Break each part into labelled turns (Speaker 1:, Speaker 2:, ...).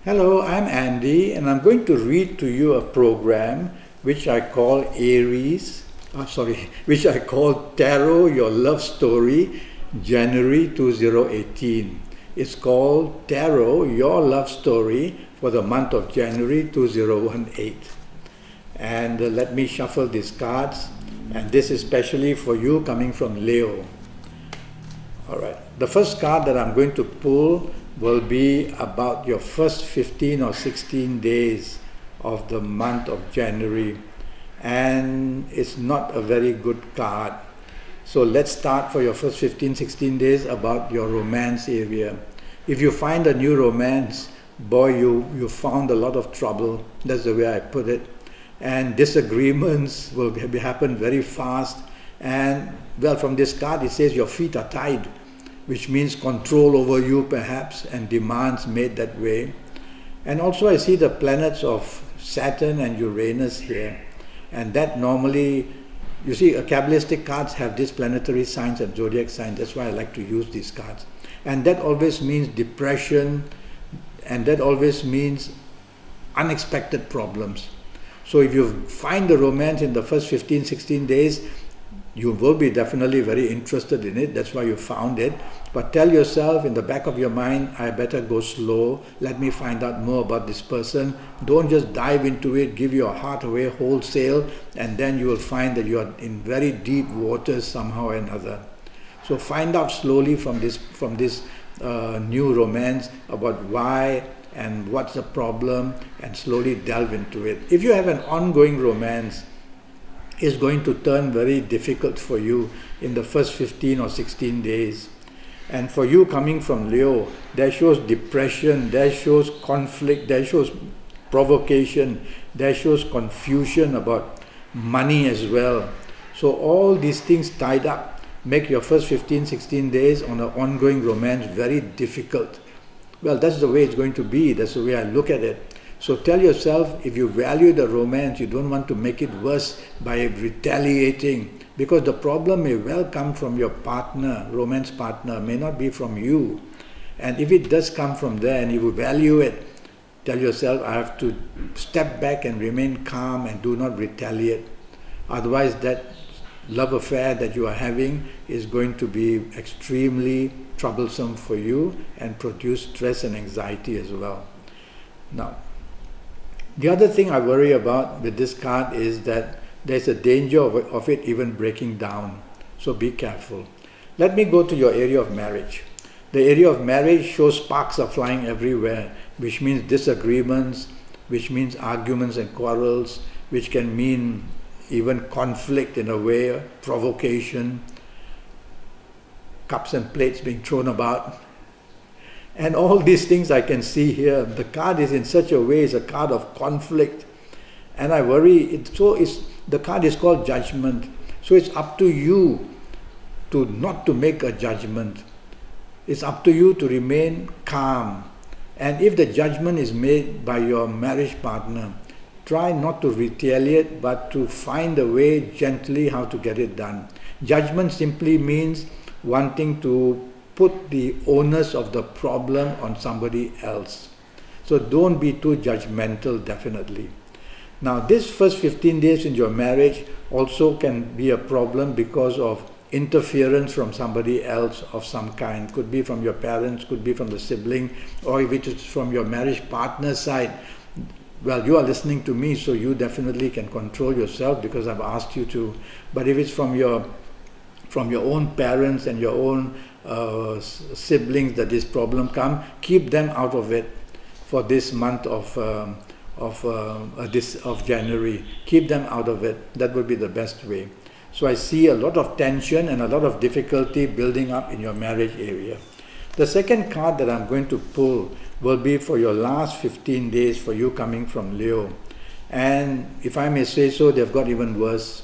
Speaker 1: Hello, I'm Andy, and I'm going to read to you a program which I call which I call Tarot Your Love Story, January 2018. It's called Tarot Your Love Story for the month of January 2018. And let me shuffle these cards, and this is especially for you coming from Leo. All right, the first card that I'm going to pull will be about your first 15 or 16 days of the month of January, and it's not a very good card. So let's start for your first 15-16 days about your romance area. If you find a new romance, boy, you found a lot of trouble. That's the way I put it. And disagreements will happen very fast. And well, from this card it says your feet are tied, which means control over you perhaps, and demands made that way. And also I see the planets of Saturn and Uranus here, and that normally, you see, Kabbalistic cards have these planetary signs and zodiac signs. That's why I like to use these cards. And that always means depression, and that always means unexpected problems. So if you find the romance in the first 15-16 days, you will be definitely very interested in it. That's why you found it. But tell yourself in the back of your mind, I better go slow. Let me find out more about this person. Don't just dive into it, give your heart away wholesale, and then you will find that you are in very deep waters somehow or another. So find out slowly from this new romance about why and what's the problem, and slowly delve into it. If you have an ongoing romance, is going to turn very difficult for you in the first 15 or 16 days. And for you coming from Leo, that shows depression, that shows conflict, that shows provocation, that shows confusion about money as well. So all these things tied up make your first 15-16 days on an ongoing romance very difficult. Well, that's the way it's going to be. That's the way I look at it. So tell yourself, if you value the romance, you don't want to make it worse by retaliating, because the problem may well come from your partner, romance partner, may not be from you. And if it does come from there and you value it, tell yourself, I have to step back and remain calm and do not retaliate. Otherwise, that love affair that you are having is going to be extremely troublesome for you and produce stress and anxiety as well. Now, the other thing I worry about with this card is that there's a danger of it even breaking down. So be careful. Let me go to your area of marriage. The area of marriage shows sparks are flying everywhere, which means disagreements, which means arguments and quarrels, which can mean even conflict in a way, provocation, cups and plates being thrown about. And all these things I can see here. The card is in such a way, it's a card of conflict. And I worry, the card is called judgment. So it's up to you not to make a judgment. It's up to you to remain calm. And if the judgment is made by your marriage partner, try not to retaliate, but to find a way gently how to get it done. Judgment simply means wanting to put the onus of the problem on somebody else. So don't be too judgmental, definitely. Now, this first 15 days in your marriage also can be a problem because of interference from somebody else of some kind. Could be from your parents, could be from the sibling, or if it is from your marriage partner side. Well, you are listening to me, so you definitely can control yourself because I've asked you to. But if it's from your own parents and your own siblings that this problem come, keep them out of it for this month of January. Keep them out of it. That would be the best way. So I see a lot of tension and a lot of difficulty building up in your marriage area. The second card that I'm going to pull will be for your last 15 days for you coming from Leo. And if I may say so, they've got even worse.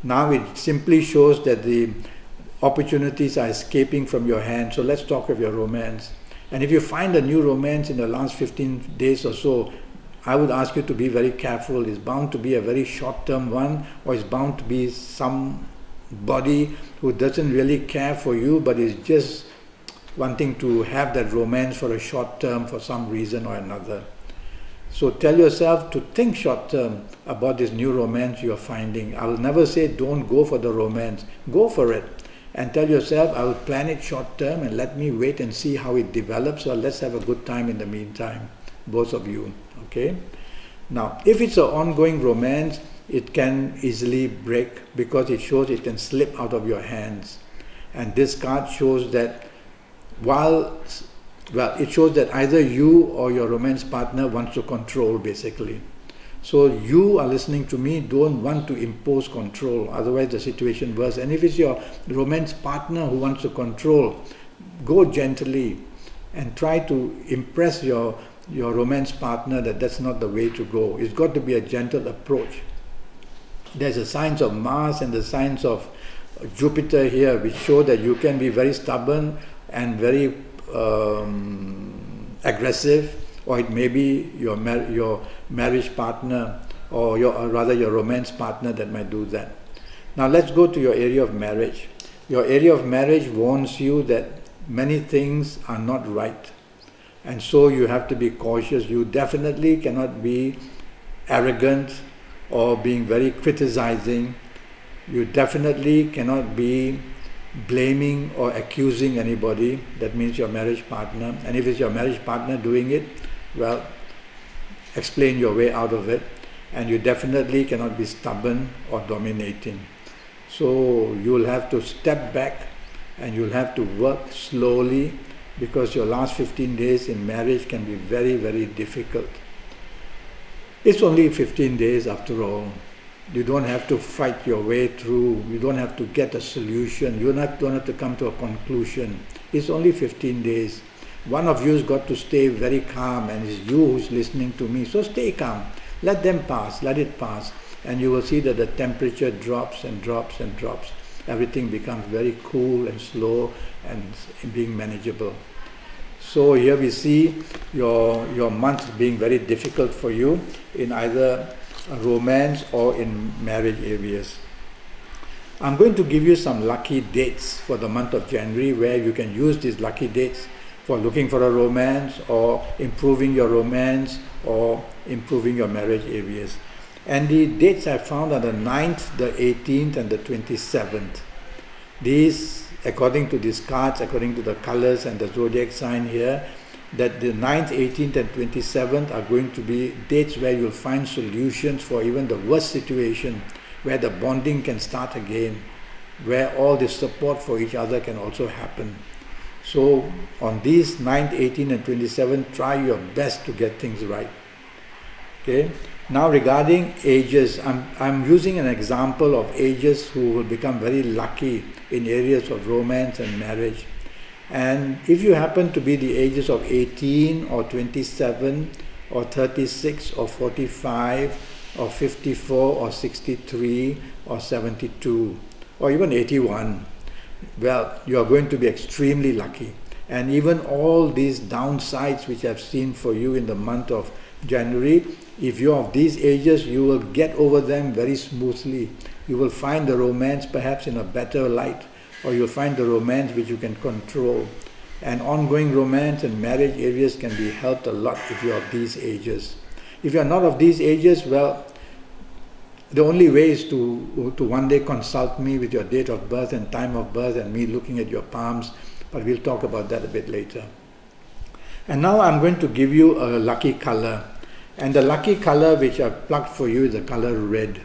Speaker 1: Now it simply shows that the opportunities are escaping from your hand. So let's talk of your romance. And if you find a new romance in the last 15 days or so, I would ask you to be very careful. It's bound to be a very short-term one, or it's bound to be somebody who doesn't really care for you, but is just wanting to have that romance for a short term for some reason or another. So tell yourself to think short term about this new romance you are finding. I will never say don't go for the romance. Go for it. And tell yourself, I will plan it short term and let me wait and see how it develops, or let's have a good time in the meantime, both of you. Okay? Now, if it's an ongoing romance, it can easily break because it shows it can slip out of your hands. And this card shows that it shows that either you or your romance partner wants to control, basically. So you are listening to me, don't want to impose control, otherwise the situation worse. And if it's your romance partner who wants to control, go gently and try to impress your romance partner that that's not the way to go. It's got to be a gentle approach. There's the signs of Mars and the signs of Jupiter here, which show that you can be very stubborn and very aggressive, or it may be your marriage partner or rather your romance partner that might do that. Now let's go to your area of marriage. Your area of marriage warns you that many things are not right, and so you have to be cautious. You definitely cannot be arrogant or being very criticizing. You definitely cannot be blaming or accusing anybody. That means your marriage partner. And if it's your marriage partner doing it, well, explain your way out of it. And you definitely cannot be stubborn or dominating. So you'll have to step back and you'll have to work slowly, because your last 15 days in marriage can be very, very difficult. It's only 15 days after all. You don't have to fight your way through. You don't have to get a solution. You don't have to come to a conclusion. It's only 15 days. One of you has got to stay very calm, and it's you who's listening to me. So stay calm. Let them pass. Let it pass. And you will see that the temperature drops and drops and drops. Everything becomes very cool and slow and being manageable. So here we see your month being very difficult for you in either romance or in marriage areas. I'm going to give you some lucky dates for the month of January, where you can use these lucky dates for looking for a romance or improving your romance or improving your marriage areas. And the dates I found are the 9th, the 18th and the 27th. These, according to these cards, according to the colors and the zodiac sign here, that the 9th, 18th and 27th are going to be dates where you'll find solutions for even the worst situation, where the bonding can start again, where all the support for each other can also happen. So on these 9th, 18th and 27th, try your best to get things right. Okay. Now regarding ages, I'm using an example of ages who will become very lucky in areas of romance and marriage. And if you happen to be the ages of 18 or 27 or 36 or 45 or 54 or 63 or 72 or even 81, well, you are going to be extremely lucky. And even all these downsides which I've seen for you in the month of January, if you're of these ages, you will get over them very smoothly. You will find the romance perhaps in a better light, or you'll find the romance which you can control. And ongoing romance and marriage areas can be helped a lot if you're of these ages. If you're not of these ages, well, the only way is to one day consult me with your date of birth and time of birth and me looking at your palms, but we'll talk about that a bit later. And now I'm going to give you a lucky color. And the lucky color which I've plucked for you is the color red.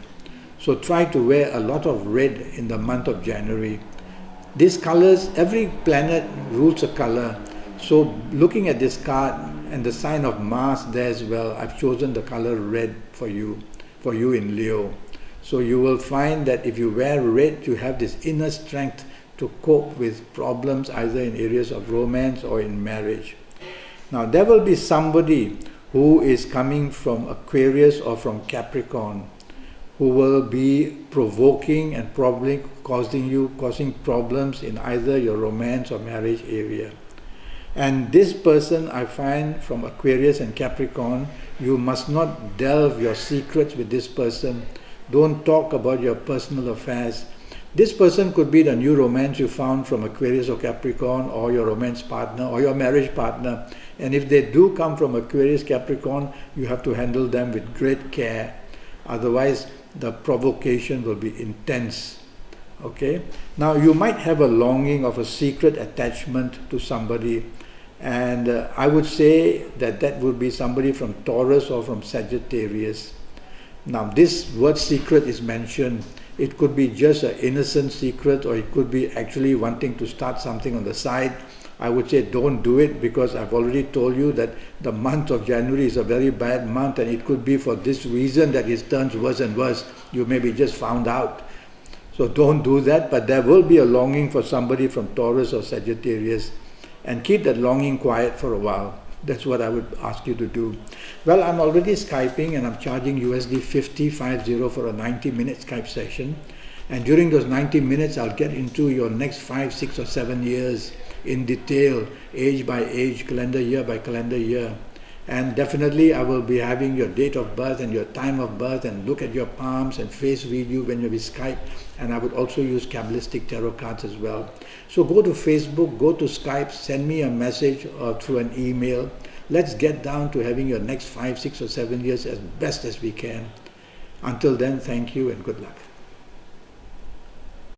Speaker 1: So try to wear a lot of red in the month of January. These colors, every planet rules a color. So looking at this card and the sign of Mars there as well, I've chosen the color red for you in Leo. So you will find that if you wear red, you have this inner strength to cope with problems either in areas of romance or in marriage. Now there will be somebody who is coming from Aquarius or from Capricorn, who will be provoking and probably causing problems in either your romance or marriage area. And this person, I find, from Aquarius and Capricorn, you must not delve your secrets with this person. Don't talk about your personal affairs. This person could be the new romance you found from Aquarius or Capricorn, or your romance partner or your marriage partner. And if they do come from Aquarius, Capricorn, you have to handle them with great care. Otherwise, the provocation will be intense. Okay? Now, you might have a longing of a secret attachment to somebody. And I would say that that would be somebody from Taurus or from Sagittarius. Now, this word secret is mentioned. It could be just an innocent secret, or it could be actually wanting to start something on the side. I would say don't do it, because I've already told you that the month of January is a very bad month, and it could be for this reason that it turns worse and worse. You maybe just found out. So don't do that, but there will be a longing for somebody from Taurus or Sagittarius, and keep that longing quiet for a while. That's what I would ask you to do. Well, I'm already Skyping, and I'm charging USD 50 for a 90-minute Skype session. And during those 90 minutes, I'll get into your next 5, 6 or 7 years in detail, age by age, calendar year by calendar year. And definitely I will be having your date of birth and your time of birth, and look at your palms and face read you when you be Skype. And I would also use Kabbalistic tarot cards as well. So go to Facebook, go to Skype, send me a message or through an email. Let's get down to having your next 5, 6 or 7 years as best as we can. Until then, thank you and good luck.